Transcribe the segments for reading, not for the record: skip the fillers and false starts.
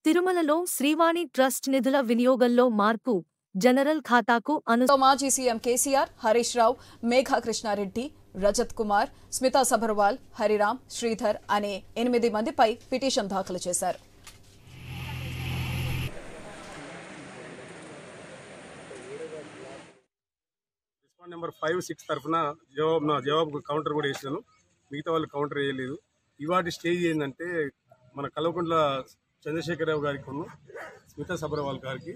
తిరుమలలో శ్రీవాణి ట్రస్ట్ నిధుల వినియోగంలో మార్పు జనరల్ ఖాతాకు మాజీ సీఎం కేసీఆర్, హరీష్ రావు, మేఘా కృష్ణారెడ్డి, రజత్ కుమార్, స్మితా సబర్వాల్, హరిరామ్, శ్రీధర్ అనే 8 మందిపై పిటిషన్ దాఖలు చేశారు. నెంబర్ 5, 6 తరఫున జవాబు కౌంటర్ కూడా వేసాను. మిగతా వాళ్ళు కౌంటర్ వేయలేదు. ఇవాటి స్టేజ్ ఏంటంటే మన కల్వకుంట్ల చంద్రశేఖరరావు గారికి ఉన్న స్మితా సబర్వాల్ గారికి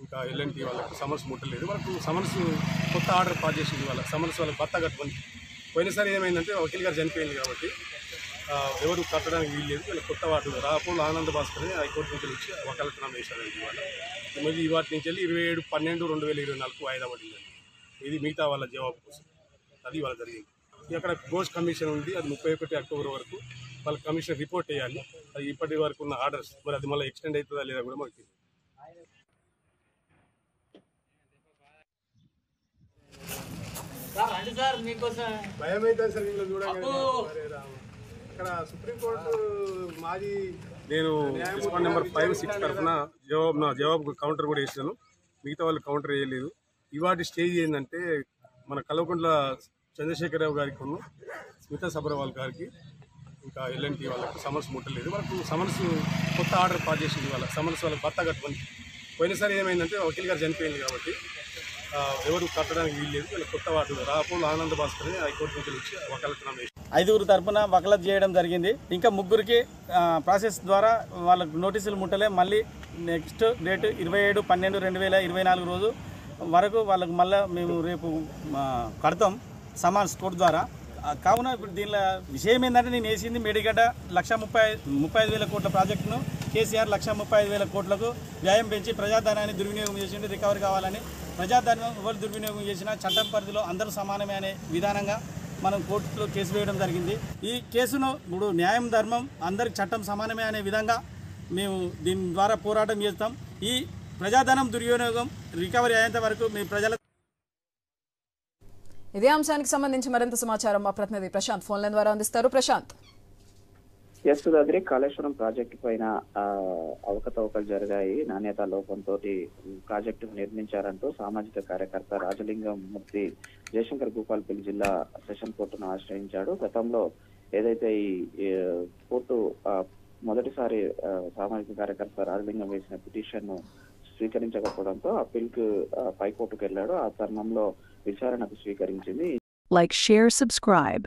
ఇంకా ఎల్ఎన్టీ వాళ్ళకి సమన్స్ ముట్టలేదు. వాళ్ళకు సమన్స్ కొత్త ఆర్డర్ పాస్ చేసింది. వాళ్ళకి సమన్స్ వాళ్ళకి భర్త కట్టుకొని పోయినసారి ఏమైందంటే వకీల్ గారు చనిపోయింది కాబట్టి ఎవరు కట్టడానికి వీల్లేదు. వీళ్ళకి కొత్త వాటి రాపోలు ఆనంద భాస్కర్ హైకోర్టు నుంచి వచ్చి వకాలతనం వేశారండి. ఇవాళ వాటి నుంచి వెళ్ళి 27/12/2024 వాయిదా పడిందండి. ఇది మిగతా వాళ్ళ జవాబు కోసం అది వాళ్ళ జరిగింది. అక్కడ ఘోష్ కమిషన్ ఉంది. అది 31 అక్టోబర్ వరకు వాళ్ళ కమిషన్ రిపోర్ట్ చేయాలి. అది ఇప్పటి వరకు ఉన్న ఆర్డర్స్ మరి అది మళ్ళీ ఎక్స్టెండ్ అవుతుందా లేదా కూడా మాకు తెలియదు. భయం అవుతుంది సార్ వీళ్ళు చూడగానే. ఇక్కడ సుప్రీంకోర్టు మాజీ నేను నెంబర్ 5, 6 తరఫున జవాబు కౌంటర్ కూడా వేసాను. మిగతా వాళ్ళు కౌంటర్ వేయలేదు. ఇవాటి స్టేజ్ ఏంటంటే మన కల్వకుంట్ల చంద్రశేఖరరావు గారికి ఉన్న స్మితా సబర్వాల్ గారికి ఇంకా ఎల్ఎన్టీ వాళ్ళకి సమన్స్ ముట్టలేదు. వాళ్ళకు సమన్స్ కొత్త ఆర్డర్ పాస్ చేసింది. వాళ్ళ సమన్స్ వాళ్ళకి భర్త కట్టుకొని పోయినసారి ఏమైందంటే వకీల్ గారు చనిపోయింది కాబట్టి ఎవరు కట్టడానికి వీల్లేదు. వీళ్ళకి కొత్త వాటి రాపోలు ఆనంద భాస్కర్ హైకోర్టు నుంచి వచ్చి వకాలతనం వేసి 5 తరఫున వకాలత్ చేయడం జరిగింది. ఇంకా 3కి ప్రాసెస్ ద్వారా వాళ్ళకు నోటీసులు ముట్టలే. మళ్ళీ నెక్స్ట్ డేట్ 27/12/2024 రోజు వరకు వాళ్ళకు మళ్ళీ మేము రేపు కడతాం సమాన్స్ కోర్టు ద్వారా. కావున ఇప్పుడు దీనిలో విషయం ఏంటంటే నేను వేసింది మేడిగడ్డ 1,35,000 కోట్ల ప్రాజెక్టును కేసీఆర్ 1,35,000 కోట్లకు వ్యయం పెంచి ప్రజాధనాన్ని దుర్వినియోగం చేసిండు. రికవరీ కావాలని ప్రజాధనం ఎవరు దుర్వినియోగం చేసినా చట్టం పరిధిలో అందరూ సమానమే అనే విధానంగా మనం కోర్టులో కేసు వేయడం జరిగింది. ఈ కేసును ఇప్పుడు న్యాయం ధర్మం అందరికి చట్టం సమానమే అనే విధంగా మేము దీని ద్వారా పోరాటం చేస్తాం. ఈ ప్రజాధనం దుర్వినియోగం రికవరీ అయ్యేంత వరకు మీ ప్రజల ఇదే అంశానికి సంబంధించి మరింత సమాచారం మా ప్రతినిధి ప్రశాంత్ ఫోన్ లైన్ ద్వారా అందిస్తారు. ప్రశాంత్. సుధాద్రి, కాళేశ్వరం ప్రాజెక్టు పైన అవకతవకలు జరిగాయి, నాణ్యత లోపంతో ప్రాజెక్టు నిర్మించారంటూ సామాజిక కార్యకర్త రాజలింగం మూర్తి జయశంకర్ భూపాలపల్లి జిల్లా సెషన్ కోర్టును ఆశ్రయించాడు. గతంలో ఏదైతే ఈ కోర్టు మొదటిసారి సామాజిక కార్యకర్త రాజలింగం వేసిన పిటిషన్ ను స్వీకరించకపోవడంతో అప్పీల్కు పైకోర్టుకు వెళ్లాడు. ఆ తరుణంలో విచారణకు స్వీకరించింది. Like, share, subscribe.